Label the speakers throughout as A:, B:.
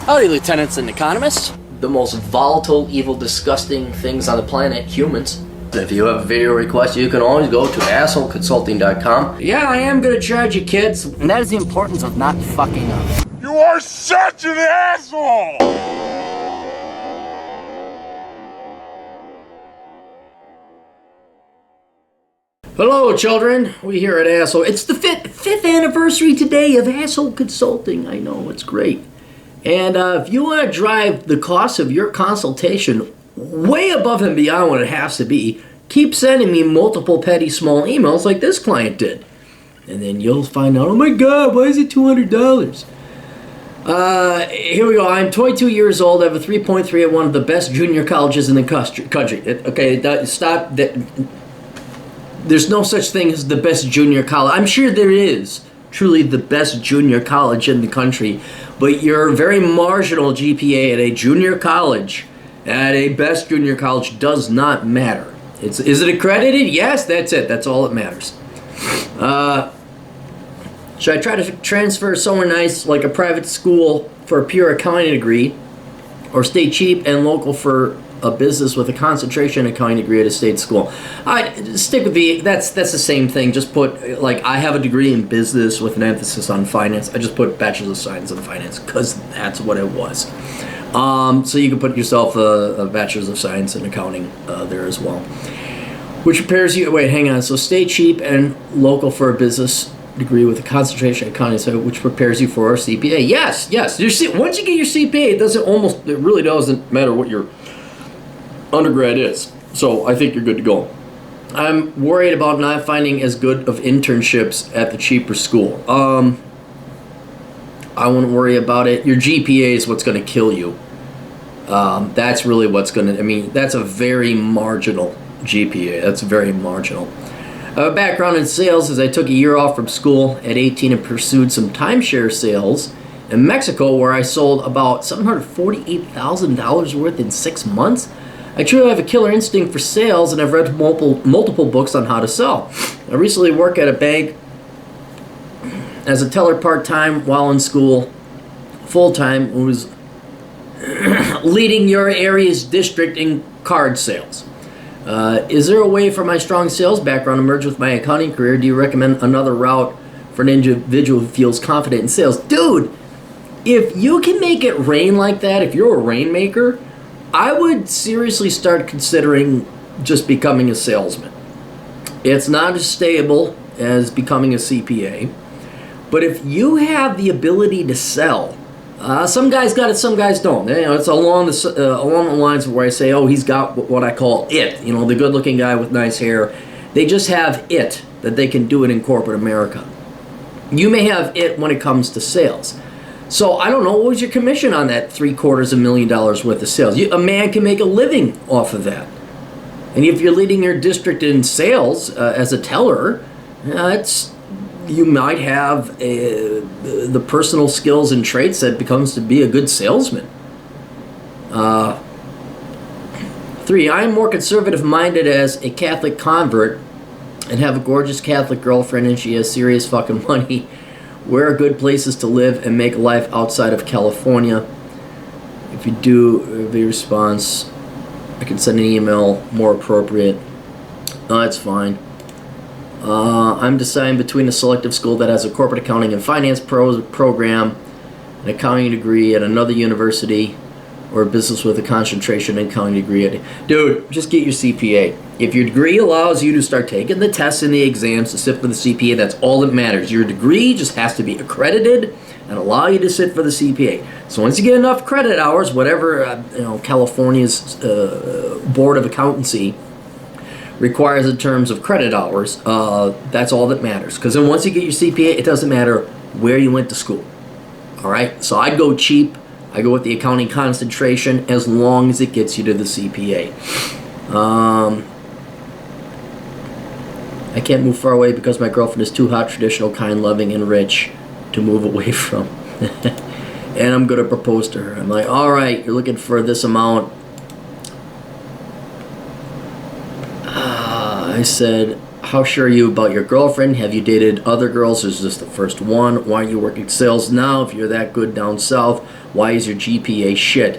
A: Howdy, lieutenants and economists.
B: The most volatile, evil, disgusting things on the planet, humans. If you have a video request, you can always go to assholeconsulting.com.
A: Yeah, I am gonna charge you, kids. And that is the importance of not fucking up.
C: You are such an asshole!
B: Hello, children. We here at Asshole. It's the fifth anniversary today of Asshole Consulting. I know, it's great. And if you want to drive the cost of your consultation way above and beyond what it has to be, keep sending me multiple petty small emails like this client did. And then you'll find out, oh my God, why is it $200? Here we go. I'm 22 years old. I have a 3.3 at one of the best junior colleges in the country. Okay, stop. There's no such thing as the best junior college. I'm sure there is truly the best junior college in the country, but your very marginal GPA at a junior college, at a best junior college, does not matter. Is it accredited? Yes, that's it. That's all that matters. Should I try to transfer somewhere nice like a private school for a pure accounting degree, or stay cheap and local for a business with a concentration in accounting degree at a state school? I'd stick with that's the same thing. Just put, like, I have a degree in business with an emphasis on finance. I just put Bachelor's of Science in Finance because that's what it was. So you can put yourself a Bachelor's of Science in Accounting there as well. Which prepares you, wait, hang on. So stay cheap and local for a business degree with a concentration in accounting, so which prepares you for a CPA. Yes. Once you get your CPA, it really doesn't matter what your undergrad is. So I think you're good to go. I'm worried about not finding as good of internships at the cheaper school. I wouldn't worry about it. Your GPA is what's going to kill you. That's really what's going to, that's a very marginal GPA. That's very marginal. A background in sales is I took a year off from school at 18 and pursued some timeshare sales in Mexico, where I sold about $748,000 worth in 6 months. I truly have a killer instinct for sales, and I've read multiple books on how to sell. I recently worked at a bank as a teller part-time while in school. Full-time was leading your area's district in card sales. Is there a way for my strong sales background to merge with my accounting career? Do you recommend another route for an individual who feels confident in sales? Dude, if you can make it rain like that, if you're a rainmaker, I would seriously start considering just becoming a salesman. It's not as stable as becoming a CPA, but if you have the ability to sell, some guys got it, some guys don't. It's along the lines of where I say, oh, he's got what I call it. The good-looking guy with nice hair. They just have it, that they can do it in corporate America. You may have it when it comes to sales. So I don't know, what was your commission on that $750,000 worth of sales? A man can make a living off of that. And if you're leading your district in sales as a teller, you might have the personal skills and traits that becomes to be a good salesman. 3, I am more conservative-minded as a Catholic convert and have a gorgeous Catholic girlfriend, and she has serious fucking money. Where are good places to live and make a life outside of California? If you do the response, I can send an email more appropriate. That's fine. I'm deciding between a selective school that has a corporate accounting and finance program, an accounting degree at another university, or a business with a concentration in accounting degree. Dude, just get your CPA. If your degree allows you to start taking the tests and the exams to sit for the CPA, that's all that matters. Your degree just has to be accredited and allow you to sit for the CPA. So once you get enough credit hours, whatever California's Board of Accountancy requires in terms of credit hours, that's all that matters. Because then once you get your CPA, it doesn't matter where you went to school. All right? So I'd go cheap. I go with the accounting concentration as long as it gets you to the CPA. I can't move far away because my girlfriend is too hot, traditional, kind, loving, and rich to move away from. And I'm going to propose to her. I'm like, all right, you're looking for this amount. I said, How sure are you about your girlfriend? Have you dated other girls? Is this the first one? Why aren't you working sales now if you're that good down south? Why is your GPA shit?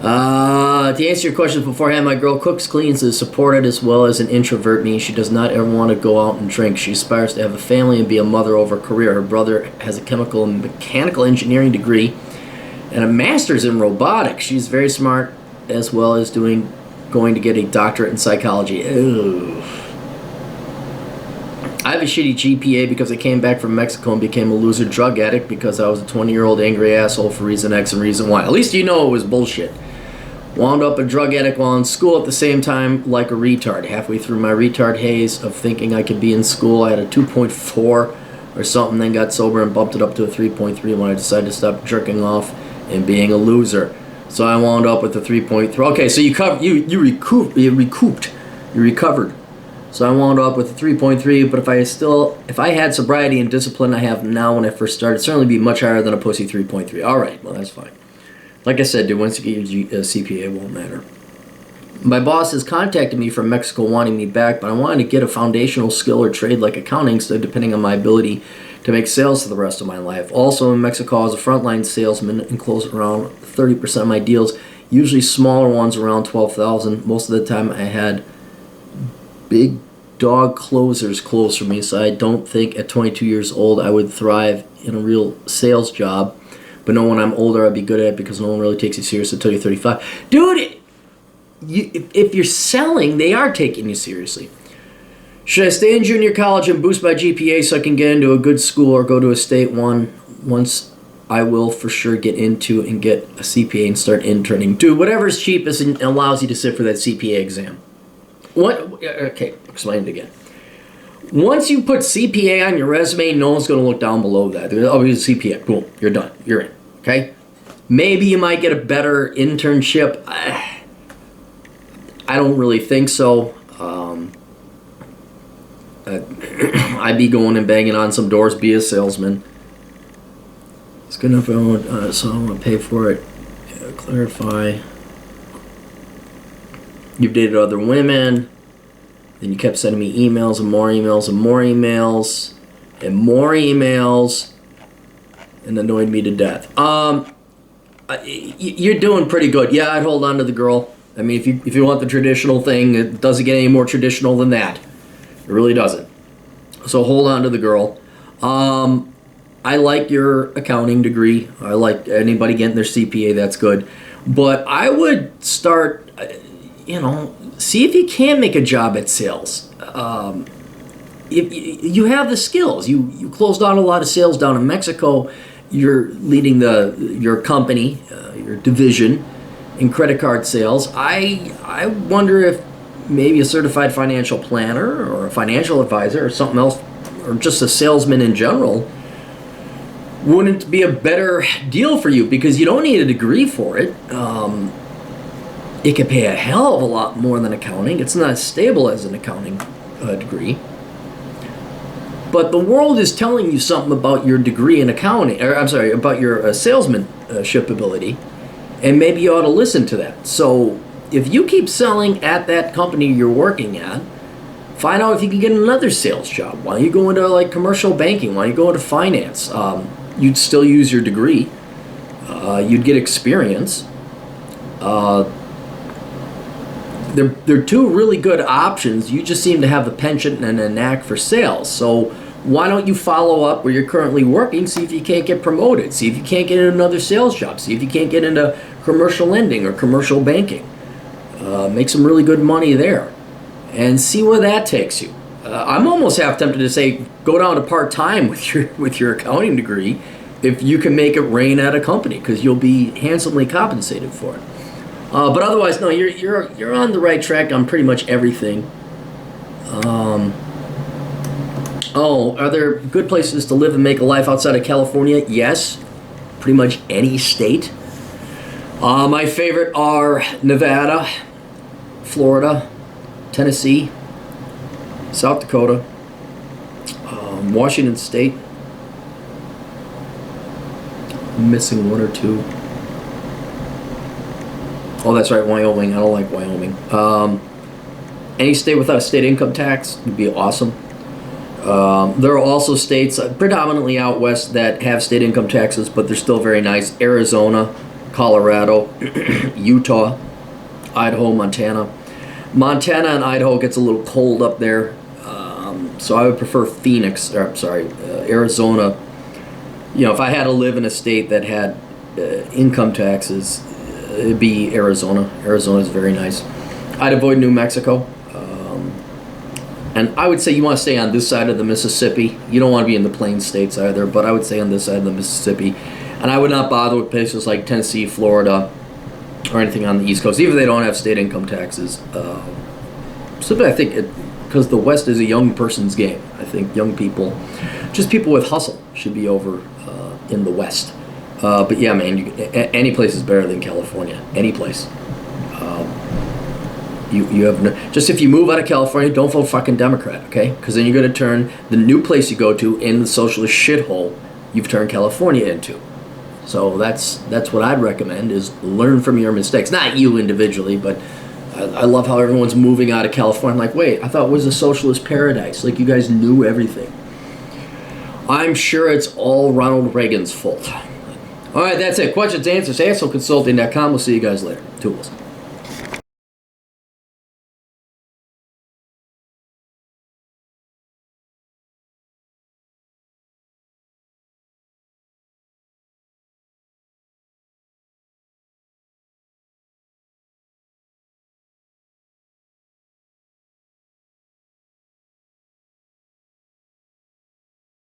B: To answer your questions beforehand, my girl cooks, cleans, is supported as well as an introvert, meaning she does not ever want to go out and drink. She aspires to have a family and be a mother over a career. Her brother has a chemical and mechanical engineering degree and a master's in robotics. She's very smart as well as going to get a doctorate in psychology. Ew. I have a shitty GPA because I came back from Mexico and became a loser drug addict because I was a 20-year-old angry asshole for reason X and reason Y. At least you know it was bullshit. Wound up a drug addict while in school at the same time like a retard. Halfway through my retard haze of thinking I could be in school, I had a 2.4 or something, then got sober and bumped it up to a 3.3 when I decided to stop jerking off and being a loser. So I wound up with a 3.3. Okay, so you recovered. So I wound up with a 3.3, but if I had sobriety and discipline I have now when I first started, it'd certainly be much higher than a pussy 3.3. All right, well, that's fine. Like I said, dude, once you get your CPA, it won't matter. My boss has contacted me from Mexico wanting me back, but I wanted to get a foundational skill or trade like accounting, so depending on my ability to make sales for the rest of my life. Also in Mexico, I was a frontline salesman and closed around 30% of my deals, usually smaller ones around 12,000. Most of the time I had big dog closers close for me, so I don't think at 22 years old I would thrive in a real sales job. But no, when I'm older, I'd be good at it because no one really takes you serious until you're 35. Dude, if you're selling, they are taking you seriously. Should I stay in junior college and boost my GPA so I can get into a good school or go to a state one? Once I will for sure get into and get a CPA and start interning. Dude, whatever's cheapest and allows you to sit for that CPA exam. Okay, explain it again. Once you put CPA on your resume, no one's going to look down below that. Oh, he's a CPA. Boom, you're done. You're in. Okay? Maybe you might get a better internship. I don't really think so. I'd be going and banging on some doors, be a salesman. It's good enough, so I want to pay for it. Yeah, clarify. You've dated other women. Then you kept sending me emails and more emails and more emails and more emails and annoyed me to death. You're doing pretty good. Yeah, I'd hold on to the girl. I mean, if you want the traditional thing, it doesn't get any more traditional than that. It really doesn't. So hold on to the girl. I like your accounting degree. I like anybody getting their CPA. That's good. But I would start, see if you can make a job at sales. If you have the skills. You closed out a lot of sales down in Mexico. You're leading your company, your division in credit card sales. I wonder if maybe a certified financial planner or a financial advisor or something else, or just a salesman in general, wouldn't be a better deal for you because you don't need a degree for it. It could pay a hell of a lot more than accounting. It's not as stable as an accounting degree. But the world is telling you something about your degree in accounting, or I'm sorry, about your salesmanship ability, and maybe you ought to listen to that. So if you keep selling at that company you're working at, find out if you can get another sales job. Why don't you go into like commercial banking? Why don't you go into finance? You'd still use your degree. You'd get experience. They're two really good options. You just seem to have a penchant and a knack for sales. So why don't you follow up where you're currently working, see if you can't get promoted, see if you can't get another sales job, see if you can't get into commercial lending or commercial banking. Make some really good money there and see where that takes you. I'm almost half tempted to say go down to part-time with your accounting degree if you can make it rain at a company, because you'll be handsomely compensated for it. But otherwise, no, you're on the right track on pretty much everything. Are there good places to live and make a life outside of California? Yes, pretty much any state. My favorite are Nevada, Florida, Tennessee, South Dakota, Washington State. I'm missing one or two. Oh, that's right, Wyoming. I don't like Wyoming. Any state without a state income tax would be awesome. There are also states, predominantly out west, that have state income taxes, but they're still very nice. Arizona, Colorado, Utah, Idaho, Montana. Montana and Idaho gets a little cold up there, so I would prefer Arizona. If I had to live in a state that had income taxes, it'd be Arizona. Arizona is very nice. I'd avoid New Mexico. And I would say you want to stay on this side of the Mississippi. You don't want to be in the plain states either, but I would say on this side of the Mississippi. And I would not bother with places like Tennessee, Florida, or anything on the East Coast, even if they don't have state income taxes. Simply, I think, because the West is a young person's game. I think young people, just people with hustle, should be over in the West. But yeah, man, any place is better than California. Any place. You have just if you move out of California, don't vote fucking Democrat, okay? Because then you're going to turn the new place you go to in the socialist shithole you've turned California into. So that's what I'd recommend, is learn from your mistakes. Not you individually, but I love how everyone's moving out of California. I'm like, wait, I thought it was a socialist paradise. Like, you guys knew everything. I'm sure it's all Ronald Reagan's fault. All right, that's it. Questions, answers, ASOconsulting.com. We'll see you guys later. Tools.